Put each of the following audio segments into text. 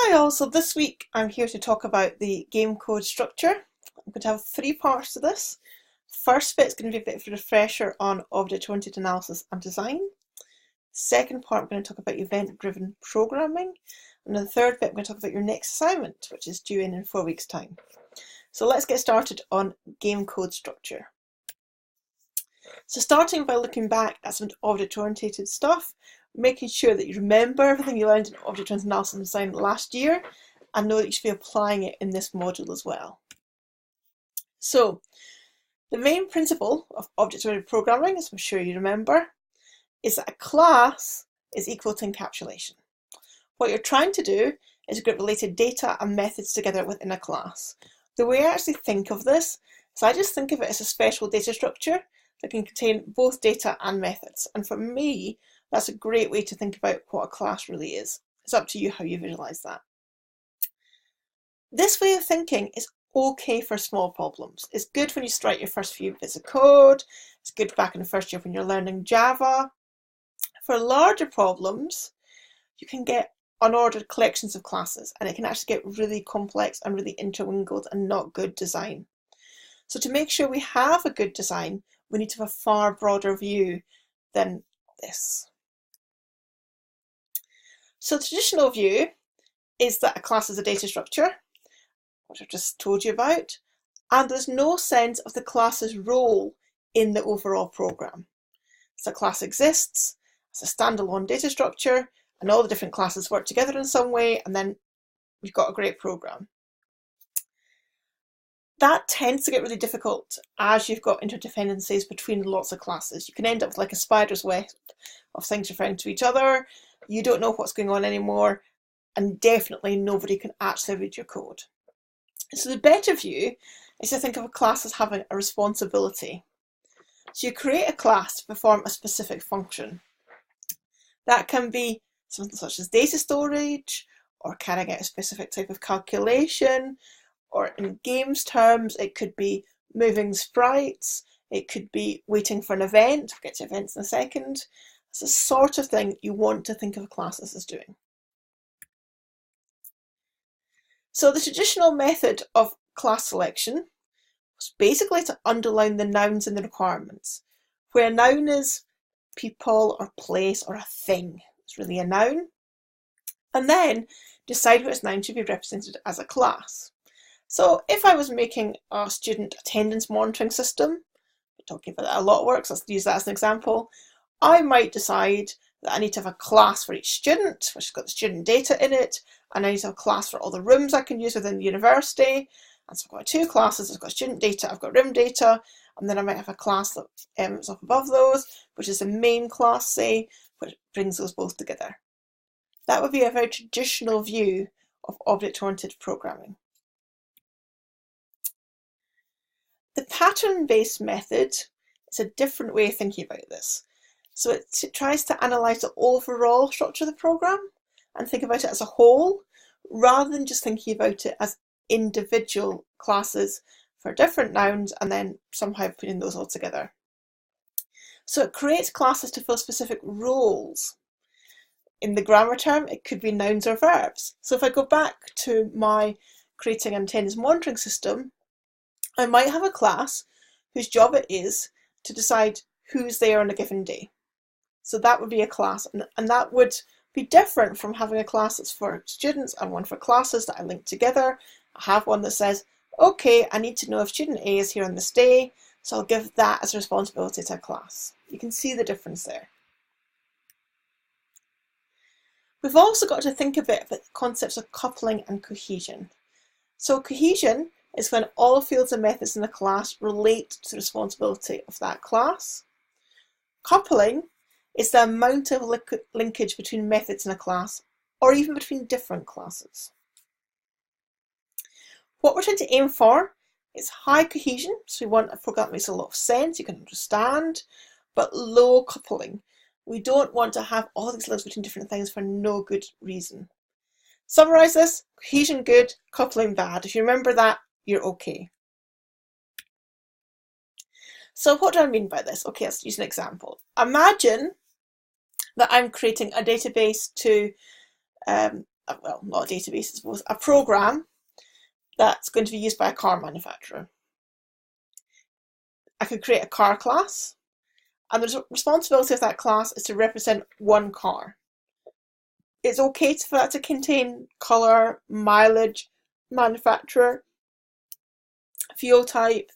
Hi all, so this week I'm here to talk about the game code structure. I'm going to have three parts to this. First bit is going to be a bit of a refresher on object-oriented analysis and design. Second part, I'm going to talk about event-driven programming. And the third bit, I'm going to talk about your next assignment, which is due in 4 weeks' time. So let's get started on game code structure. So starting by looking back at some object-oriented stuff, making sure that you remember everything you learned in object-oriented analysis and design last year and know that you should be applying it in this module as well. So the main principle of object-oriented programming, as I'm sure you remember, is that a class is equal to encapsulation. What you're trying to do is group related data and methods together within a class. The way I actually think of this is I just think of it as a special data structure that can contain both data and methods. And for me, that's a great way to think about what a class really is. It's up to you how you visualize that. This way of thinking is okay for small problems. It's good when you write your first few bits of code. It's good back in the first year when you're learning Java. For larger problems, you can get unordered collections of classes, and it can actually get really complex and really intermingled and not good design. So to make sure we have a good design, we need to have a far broader view than this. So the traditional view is that a class is a data structure, which I've just told you about, and there's no sense of the class's role in the overall program. So a class exists as a standalone data structure, and all the different classes work together in some way, and then you've got a great program. That tends to get really difficult as you've got interdependencies between lots of classes. You can end up with like a spider's web of things referring to each other. You don't know what's going on anymore, and definitely nobody can actually read your code. So the better view is to think of a class as having a responsibility. So you create a class to perform a specific function. That can be something such as data storage, or carrying out a specific type of calculation, or in games terms, it could be moving sprites, it could be waiting for an event. We'll get to events in a second. It's the sort of thing you want to think of classes as doing. So the traditional method of class selection was basically to underline the nouns in the requirements. Where a noun is people or place or a thing, it's really a noun. And then decide which noun should be represented as a class. So if I was making a student attendance monitoring system, we're talking about that a lot of work, so let's use that as an example, I might decide that I need to have a class for each student, which has got the student data in it, and I need to have a class for all the rooms I can use within the university. And so I've got two classes, I've got student data, I've got room data, and then I might have a class that is up above those, which is the main class, say, which brings those both together. That would be a very traditional view of object-oriented programming. The pattern-based method is a different way of thinking about this. So it tries to analyse the overall structure of the program and think about it as a whole, rather than just thinking about it as individual classes for different nouns and then somehow putting those all together. So it creates classes to fill specific roles. In the grammar term, it could be nouns or verbs. So if I go back to my creating an attendance monitoring system, I might have a class whose job it is to decide who's there on a given day. So that would be a class, and that would be different from having a class that's for students and one for classes that I link together. I have one that says, okay, I need to know if student A is here on this day, so I'll give that as a responsibility to a class. You can see the difference there. We've also got to think a bit about the concepts of coupling and cohesion. So cohesion is when all fields and methods in a class relate to the responsibility of that class. Coupling is the amount of linkage between methods in a class, or even between different classes. What we're trying to aim for is high cohesion, so we want a program that makes a lot of sense, you can understand, but low coupling. We don't want to have all these links between different things for no good reason. Summarise this: cohesion good, coupling bad. If you remember that, you're okay. So what do I mean by this? Okay, let's use an example. Imagine that I'm creating a database to a well, not a database, I suppose, a program that's going to be used by a car manufacturer. I could create a car class, and the responsibility of that class is to represent one car. It's okay for that to contain colour, mileage, manufacturer, fuel type,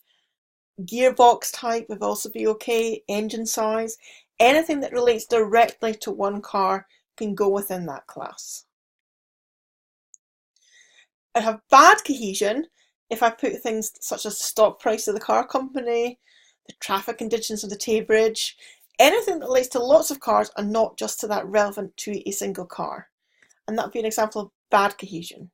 gearbox type would also be okay, engine size. Anything that relates directly to one car can go within that class. I have bad cohesion if I put things such as the stock price of the car company, the traffic conditions of the Tay Bridge, anything that relates to lots of cars and not just to that relevant to a single car. And that would be an example of bad cohesion,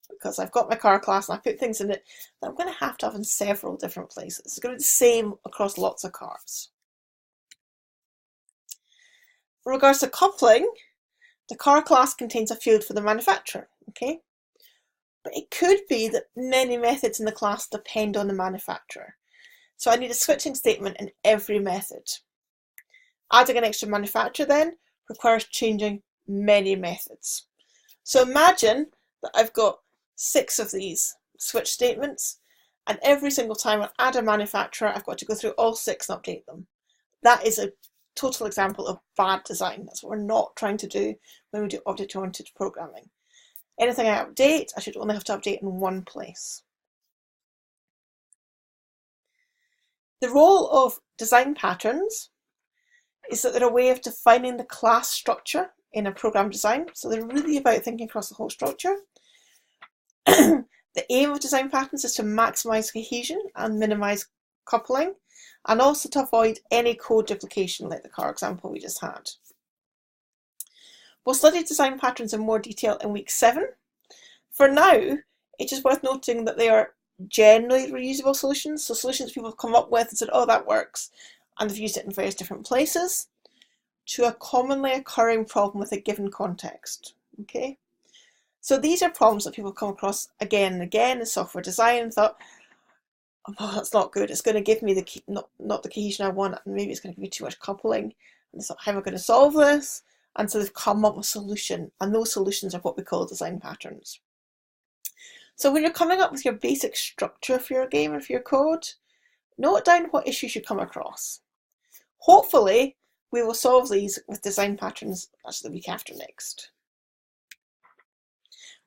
because I've got my car class and I put things in it that I'm going to have in several different places. It's going to be the same across lots of cars. In regards to coupling, the car class contains a field for the manufacturer, okay? But it could be that many methods in the class depend on the manufacturer. So I need a switching statement in every method. Adding an extra manufacturer then requires changing many methods. So imagine that I've got 6 of these switch statements, and every single time I add a manufacturer, I've got to go through all 6 and update them. That is a total example of bad design. That's what we're not trying to do when we do object-oriented programming. Anything I update, I should only have to update in one place. The role of design patterns is that they're a way of defining the class structure in a program design. So they're really about thinking across the whole structure. The aim of design patterns is to maximize cohesion and minimize coupling, and also to avoid any code duplication like the car example we just had. We'll study design patterns in more detail in week 7. For now, it's just worth noting that they are generally reusable solutions, so solutions people have come up with and said, oh, that works, and they've used it in various different places, to a commonly occurring problem with a given context. Okay, so these are problems that people come across again and again in software design and thought, oh, that's not good, it's going to give me not the cohesion I want, and maybe it's going to give me too much coupling, and so how am I going to solve this? And so they've come up with a solution, and those solutions are what we call design patterns. So when you're coming up with your basic structure for your game or for your code, note down what issues you come across. Hopefully, we will solve these with design patterns. That's the week after next.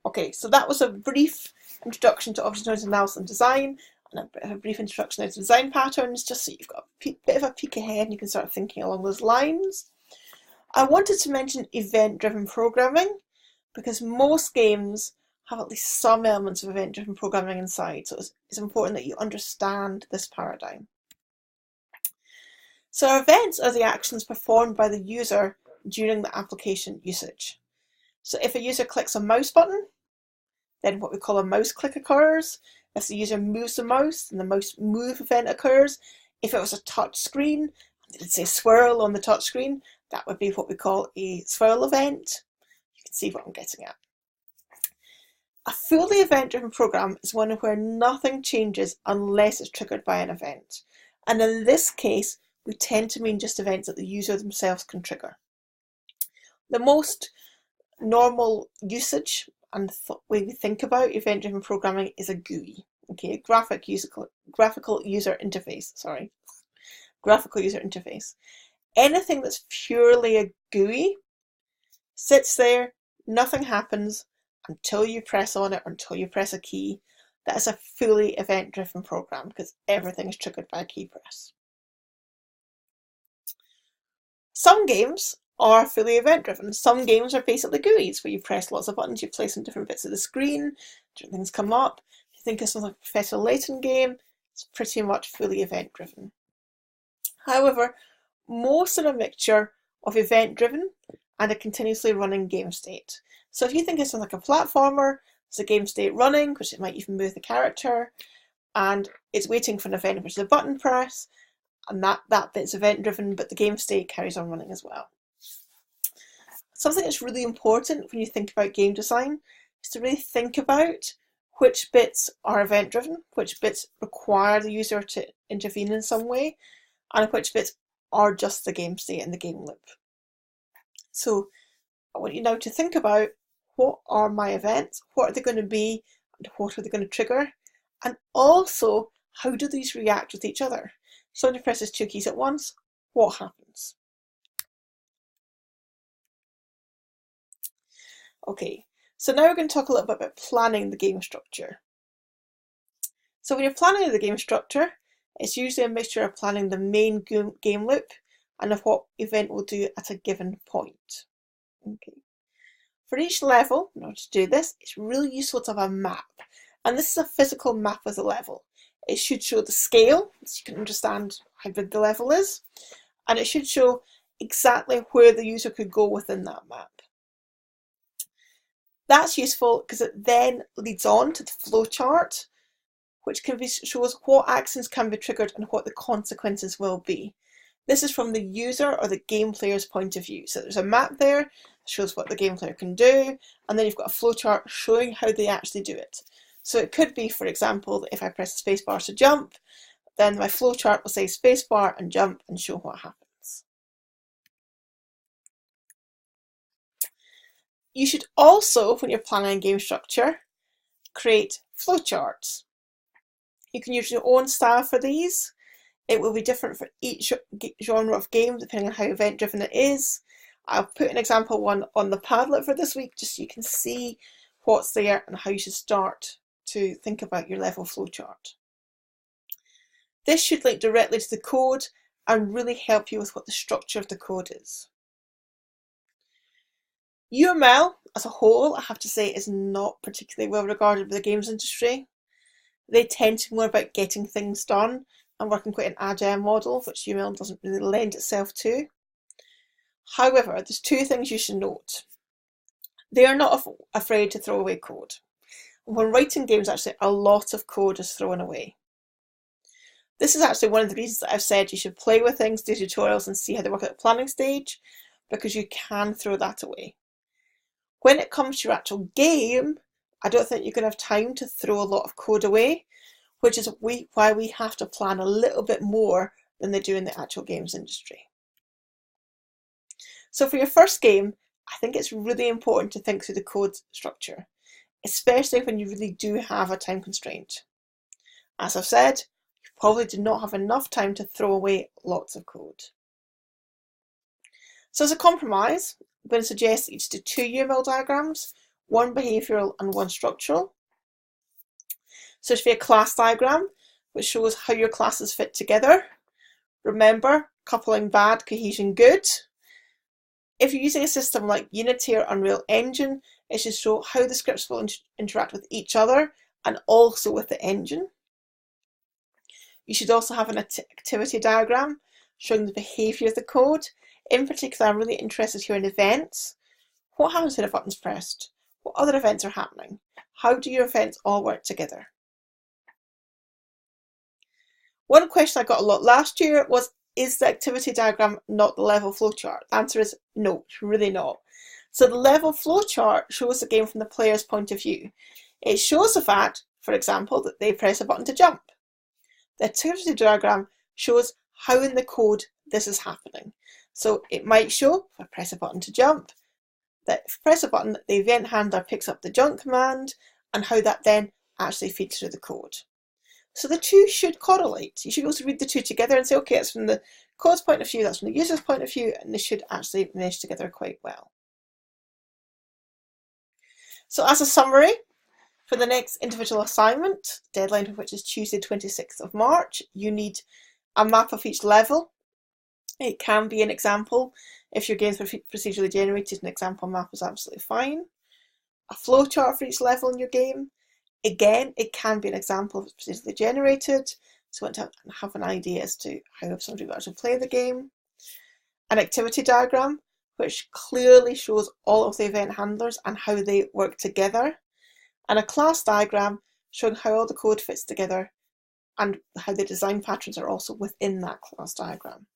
Okay, so that was a brief introduction to object-oriented analysis and design, and a bit of a brief introduction to design patterns, just so you've got a bit of a peek ahead and you can start thinking along those lines. I wanted to mention event-driven programming, because most games have at least some elements of event-driven programming inside, so it's important that you understand this paradigm. So events are the actions performed by the user during the application usage. So if a user clicks a mouse button, then what we call a mouse click occurs. If the user moves the mouse, then the mouse move event occurs. If it was a touch screen, let's say swirl on the touch screen, that would be what we call a swirl event. You can see what I'm getting at. A fully event-driven program is one where nothing changes unless it's triggered by an event. And in this case, we tend to mean just events that the user themselves can trigger. The most normal usage and way we think about event-driven programming is a GUI, okay, graphical user interface, graphical user interface. Anything that's purely a GUI sits there, nothing happens until you press on it or until you press a key. That is a fully event-driven program because everything is triggered by a key press. Some games are fully event-driven. Some games are basically GUIs where you press lots of buttons, you place on different bits of the screen, different things come up. If you think of something like a Professor Layton game, it's pretty much fully event-driven. However, most are a mixture of event-driven and a continuously running game state. So if you think of something like a platformer, there's a game state running, which it might even move the character, and it's waiting for an event, which is a button press, and that bit's event-driven, but the game state carries on running as well. Something that's really important when you think about game design is to really think about which bits are event-driven, which bits require the user to intervene in some way, and which bits are just the game state and the game loop. So I want you now to think about what are my events, what are they going to be, and what are they going to trigger, and also how do these react with each other. So when you press two keys at once, what happens? Okay, so now we're going to talk a little bit about planning the game structure. So when you're planning the game structure, it's usually a mixture of planning the main game loop and of what event we'll do at a given point. Okay. For each level, in order to do this, it's really useful to have a map. And this is a physical map of the level. It should show the scale, so you can understand how big the level is. And it should show exactly where the user could go within that map. That's useful because it then leads on to the flowchart, which shows what actions can be triggered and what the consequences will be. This is from the user or the game player's point of view. So there's a map there that shows what the game player can do, and then you've got a flowchart showing how they actually do it. So it could be, for example, that if I press the spacebar to jump, then my flowchart will say spacebar and jump and show what happens. You should also, when you're planning game structure, create flowcharts. You can use your own style for these. It will be different for each genre of game depending on how event driven it is. I'll put an example one on the Padlet for this week just so you can see what's there and how you should start to think about your level flowchart. This should link directly to the code and really help you with what the structure of the code is. UML as a whole, I have to say, is not particularly well regarded by the games industry. They tend to be more about getting things done and working quite an agile model, which UML doesn't really lend itself to. However, there's two things you should note. They are not afraid to throw away code. When writing games, actually, a lot of code is thrown away. This is actually one of the reasons that I've said you should play with things, do tutorials and see how they work at the planning stage, because you can throw that away. When it comes to your actual game, I don't think you're going to have time to throw a lot of code away, which is why we have to plan a little bit more than they do in the actual games industry. So for your first game, I think it's really important to think through the code structure, especially when you really do have a time constraint. As I've said, you probably do not have enough time to throw away lots of code. So as a compromise, I'm going to suggest that you just do two UML diagrams, one behavioural and one structural. So it should be a class diagram, which shows how your classes fit together. Remember, coupling bad, cohesion good. If you're using a system like Unity or Unreal Engine, it should show how the scripts will interact with each other and also with the engine. You should also have an activity diagram showing the behaviour of the code. In particular, I'm really interested here in events. What happens when a button's pressed? What other events are happening? How do your events all work together? One question I got a lot last year was, is the activity diagram not the level flowchart? The answer is no, it's really not. So the level flowchart shows the game from the player's point of view. It shows the fact, for example, that they press a button to jump. The activity diagram shows how in the code this is happening. So it might show, if I press a button to jump, that if I press a button, the event handler picks up the jump command and how that then actually feeds through the code. So the two should correlate. You should also read the two together and say, okay, that's from the code's point of view, that's from the user's point of view, and they should actually mesh together quite well. So as a summary, for the next individual assignment, deadline for which is Tuesday 26th of March, you need a map of each level. It can be an example. If your game's procedurally generated, an example map is absolutely fine. A flowchart for each level in your game. Again, it can be an example if it's procedurally generated, so you want to have an idea as to how somebody will actually play the game. An activity diagram, which clearly shows all of the event handlers and how they work together. And a class diagram showing how all the code fits together and how the design patterns are also within that class diagram.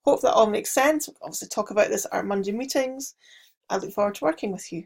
Hope that all makes sense. We'll obviously talk about this at our Monday meetings. I look forward to working with you.